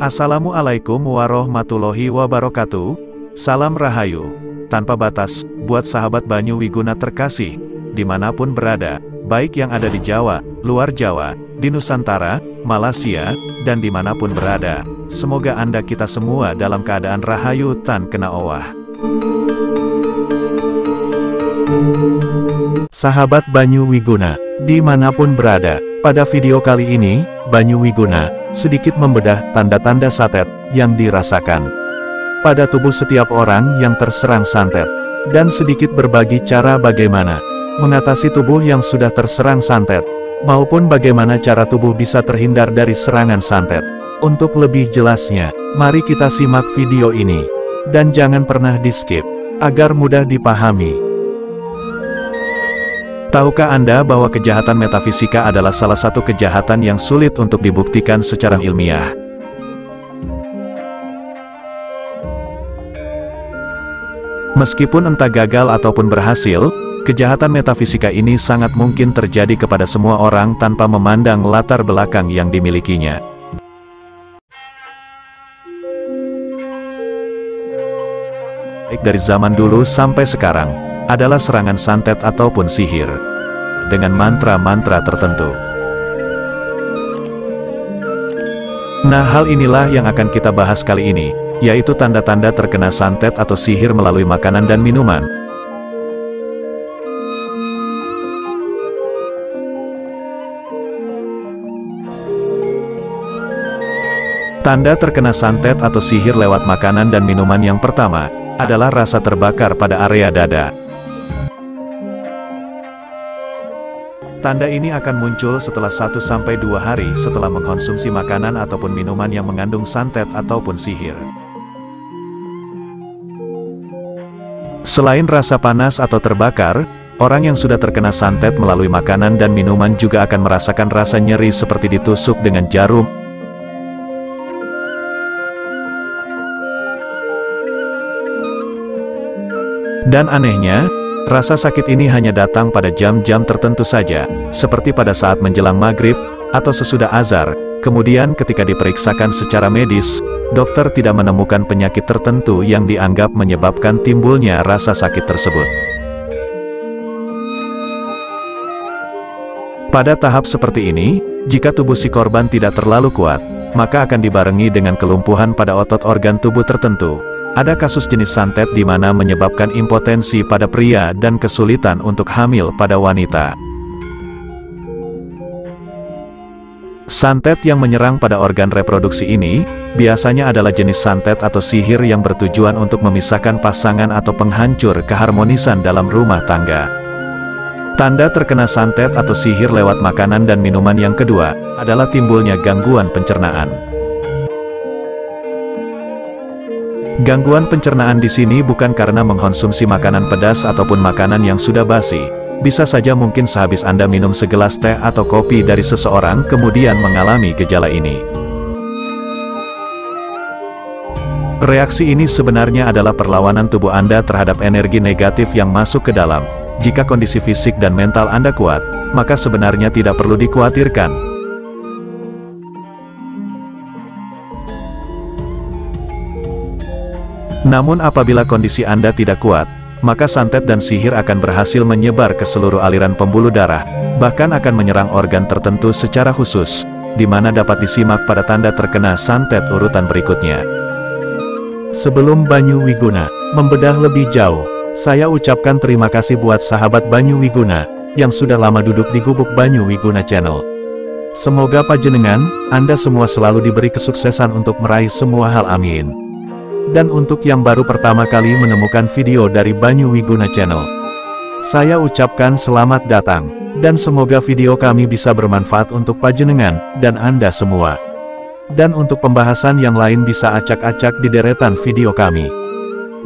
Assalamualaikum warahmatullahi wabarakatuh. Salam Rahayu tanpa batas buat sahabat Banyu Wiguna terkasih, dimanapun berada, baik yang ada di Jawa, luar Jawa, di Nusantara, Malaysia, dan dimanapun berada. Semoga Anda kita semua dalam keadaan rahayu tan kena owah. Sahabat Banyu Wiguna, dimanapun berada, pada video kali ini, Banyu Wiguna sedikit membedah tanda-tanda santet yang dirasakan pada tubuh setiap orang yang terserang santet, dan sedikit berbagi cara bagaimana mengatasi tubuh yang sudah terserang santet, maupun bagaimana cara tubuh bisa terhindar dari serangan santet. Untuk lebih jelasnya, mari kita simak video ini, dan jangan pernah di-skip, agar mudah dipahami. Tahukah Anda bahwa kejahatan metafisika adalah salah satu kejahatan yang sulit untuk dibuktikan secara ilmiah? Meskipun entah gagal ataupun berhasil, kejahatan metafisika ini sangat mungkin terjadi kepada semua orang tanpa memandang latar belakang yang dimilikinya. Baik dari zaman dulu sampai sekarang, adalah serangan santet ataupun sihir dengan mantra-mantra tertentu. Nah, hal inilah yang akan kita bahas kali ini, yaitu tanda-tanda terkena santet atau sihir melalui makanan dan minuman. Tanda terkena santet atau sihir lewat makanan dan minuman yang pertama adalah rasa terbakar pada area dada. Tanda ini akan muncul setelah 1-2 hari setelah mengkonsumsi makanan ataupun minuman yang mengandung santet ataupun sihir. Selain rasa panas atau terbakar, orang yang sudah terkena santet melalui makanan dan minuman juga akan merasakan rasa nyeri seperti ditusuk dengan jarum. Dan anehnya, rasa sakit ini hanya datang pada jam-jam tertentu saja, seperti pada saat menjelang maghrib, atau sesudah azhar. Kemudian ketika diperiksakan secara medis, dokter tidak menemukan penyakit tertentu yang dianggap menyebabkan timbulnya rasa sakit tersebut. Pada tahap seperti ini, jika tubuh si korban tidak terlalu kuat, maka akan dibarengi dengan kelumpuhan pada otot organ tubuh tertentu. Ada kasus jenis santet di mana menyebabkan impotensi pada pria dan kesulitan untuk hamil pada wanita. Santet yang menyerang pada organ reproduksi ini, biasanya adalah jenis santet atau sihir yang bertujuan untuk memisahkan pasangan atau penghancur keharmonisan dalam rumah tangga. Tanda terkena santet atau sihir lewat makanan dan minuman yang kedua, adalah timbulnya gangguan pencernaan. Gangguan pencernaan di sini bukan karena mengkonsumsi makanan pedas ataupun makanan yang sudah basi. Bisa saja mungkin sehabis Anda minum segelas teh atau kopi dari seseorang kemudian mengalami gejala ini. Reaksi ini sebenarnya adalah perlawanan tubuh Anda terhadap energi negatif yang masuk ke dalam. Jika kondisi fisik dan mental Anda kuat, maka sebenarnya tidak perlu dikhawatirkan. Namun apabila kondisi Anda tidak kuat, maka santet dan sihir akan berhasil menyebar ke seluruh aliran pembuluh darah, bahkan akan menyerang organ tertentu secara khusus, di mana dapat disimak pada tanda terkena santet urutan berikutnya. Sebelum Banyu Wiguna membedah lebih jauh, saya ucapkan terima kasih buat sahabat Banyu Wiguna, yang sudah lama duduk di gubuk Banyu Wiguna Channel. Semoga panjenengan, Anda semua selalu diberi kesuksesan untuk meraih semua hal, amin. Dan untuk yang baru pertama kali menemukan video dari Banyu Wiguna Channel, saya ucapkan selamat datang, dan semoga video kami bisa bermanfaat untuk panjenengan, dan Anda semua. Dan untuk pembahasan yang lain bisa acak-acak di deretan video kami.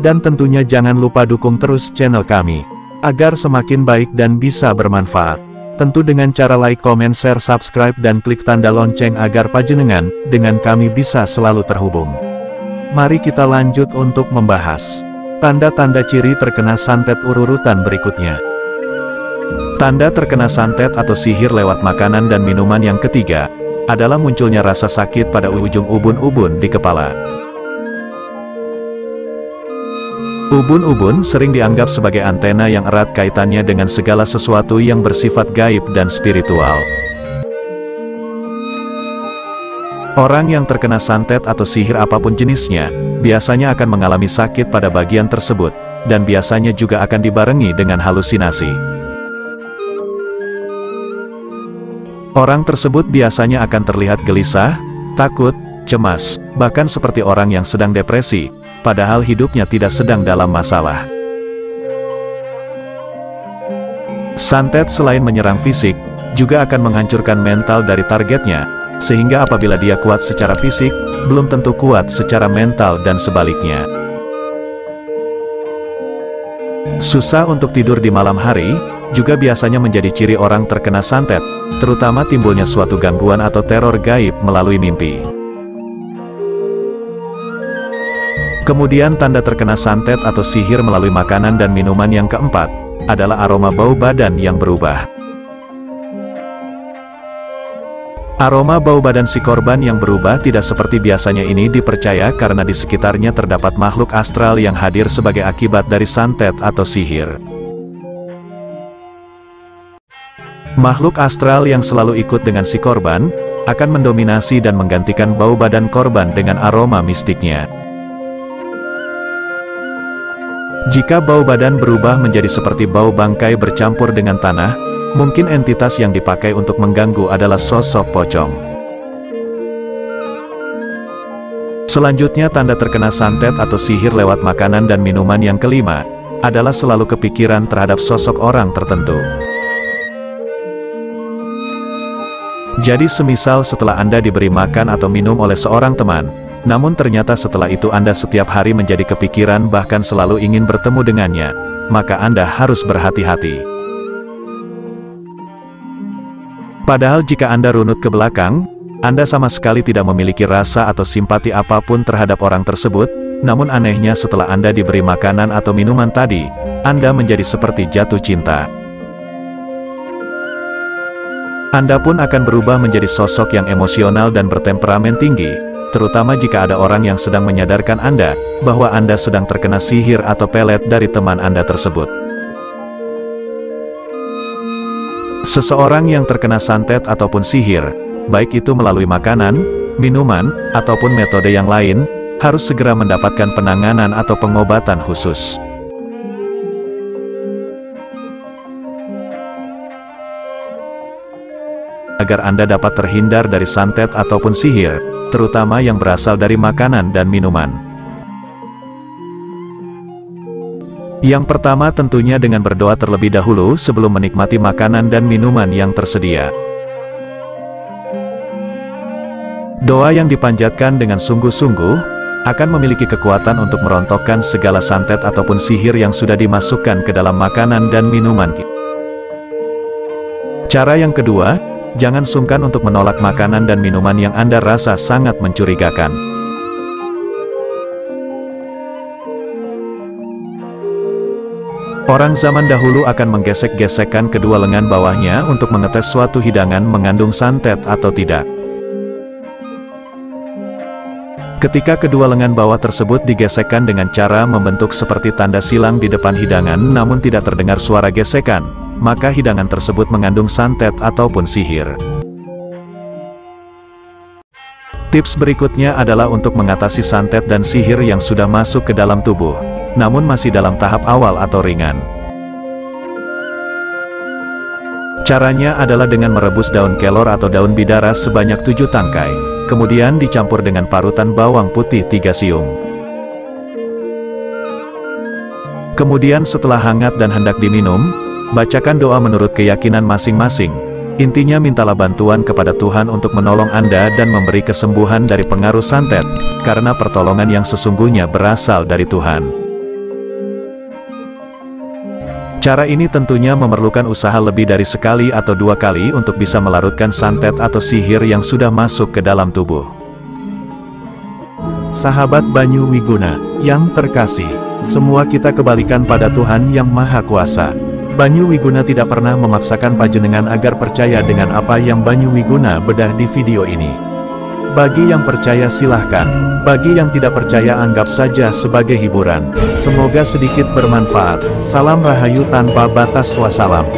Dan tentunya jangan lupa dukung terus channel kami, agar semakin baik dan bisa bermanfaat. Tentu dengan cara like, comment, share, subscribe, dan klik tanda lonceng agar panjenengan, dengan kami bisa selalu terhubung. Mari kita lanjut untuk membahas tanda-tanda ciri terkena santet urutan berikutnya. Tanda terkena santet atau sihir lewat makanan dan minuman yang ketiga adalah munculnya rasa sakit pada ujung ubun-ubun di kepala. Ubun-ubun sering dianggap sebagai antena yang erat kaitannya dengan segala sesuatu yang bersifat gaib dan spiritual. Orang yang terkena santet atau sihir apapun jenisnya, biasanya akan mengalami sakit pada bagian tersebut, dan biasanya juga akan dibarengi dengan halusinasi. Orang tersebut biasanya akan terlihat gelisah, takut, cemas, bahkan seperti orang yang sedang depresi, padahal hidupnya tidak sedang dalam masalah. Santet selain menyerang fisik, juga akan menghancurkan mental dari targetnya, sehingga apabila dia kuat secara fisik, belum tentu kuat secara mental dan sebaliknya. Susah untuk tidur di malam hari, juga biasanya menjadi ciri orang terkena santet, terutama timbulnya suatu gangguan atau teror gaib melalui mimpi. Kemudian tanda terkena santet atau sihir melalui makanan dan minuman yang keempat, adalah aroma bau badan yang berubah. Aroma bau badan si korban yang berubah tidak seperti biasanya ini dipercaya karena di sekitarnya terdapat makhluk astral yang hadir sebagai akibat dari santet atau sihir. Makhluk astral yang selalu ikut dengan si korban, akan mendominasi dan menggantikan bau badan korban dengan aroma mistiknya. Jika bau badan berubah menjadi seperti bau bangkai bercampur dengan tanah, mungkin entitas yang dipakai untuk mengganggu adalah sosok pocong. Selanjutnya tanda terkena santet atau sihir lewat makanan dan minuman yang kelima, adalah selalu kepikiran terhadap sosok orang tertentu. Jadi semisal setelah Anda diberi makan atau minum oleh seorang teman, namun ternyata setelah itu Anda setiap hari menjadi kepikiran bahkan selalu ingin bertemu dengannya, maka Anda harus berhati-hati. Padahal jika Anda runut ke belakang, Anda sama sekali tidak memiliki rasa atau simpati apapun terhadap orang tersebut, namun anehnya setelah Anda diberi makanan atau minuman tadi, Anda menjadi seperti jatuh cinta. Anda pun akan berubah menjadi sosok yang emosional dan bertemperamen tinggi, terutama jika ada orang yang sedang menyadarkan Anda, bahwa Anda sedang terkena sihir atau pelet dari teman Anda tersebut. Seseorang yang terkena santet ataupun sihir, baik itu melalui makanan, minuman, ataupun metode yang lain, harus segera mendapatkan penanganan atau pengobatan khusus. Agar Anda dapat terhindar dari santet ataupun sihir, terutama yang berasal dari makanan dan minuman. Yang pertama tentunya dengan berdoa terlebih dahulu sebelum menikmati makanan dan minuman yang tersedia. Doa yang dipanjatkan dengan sungguh-sungguh, akan memiliki kekuatan untuk merontokkan segala santet ataupun sihir yang sudah dimasukkan ke dalam makanan dan minuman. Cara yang kedua, jangan sungkan untuk menolak makanan dan minuman yang Anda rasa sangat mencurigakan. Orang zaman dahulu akan menggesek-gesekkan kedua lengan bawahnya untuk mengetes suatu hidangan mengandung santet atau tidak. Ketika kedua lengan bawah tersebut digesekkan dengan cara membentuk seperti tanda silang di depan hidangan namun tidak terdengar suara gesekan, maka hidangan tersebut mengandung santet ataupun sihir. Tips berikutnya adalah untuk mengatasi santet dan sihir yang sudah masuk ke dalam tubuh, namun masih dalam tahap awal atau ringan. Caranya adalah dengan merebus daun kelor atau daun bidara sebanyak 7 tangkai, kemudian dicampur dengan parutan bawang putih 3 siung. Kemudian setelah hangat dan hendak diminum, bacakan doa menurut keyakinan masing-masing. Intinya mintalah bantuan kepada Tuhan untuk menolong Anda dan memberi kesembuhan dari pengaruh santet, karena pertolongan yang sesungguhnya berasal dari Tuhan. Cara ini tentunya memerlukan usaha lebih dari sekali atau 2 kali untuk bisa melarutkan santet atau sihir yang sudah masuk ke dalam tubuh. Sahabat Banyu Wiguna yang terkasih, semua kita kembalikan pada Tuhan Yang Maha Kuasa. Banyu Wiguna tidak pernah memaksakan panjenengan agar percaya dengan apa yang Banyu Wiguna bedah di video ini. Bagi yang percaya silahkan, bagi yang tidak percaya anggap saja sebagai hiburan. Semoga sedikit bermanfaat. Salam Rahayu tanpa batas. Wassalam.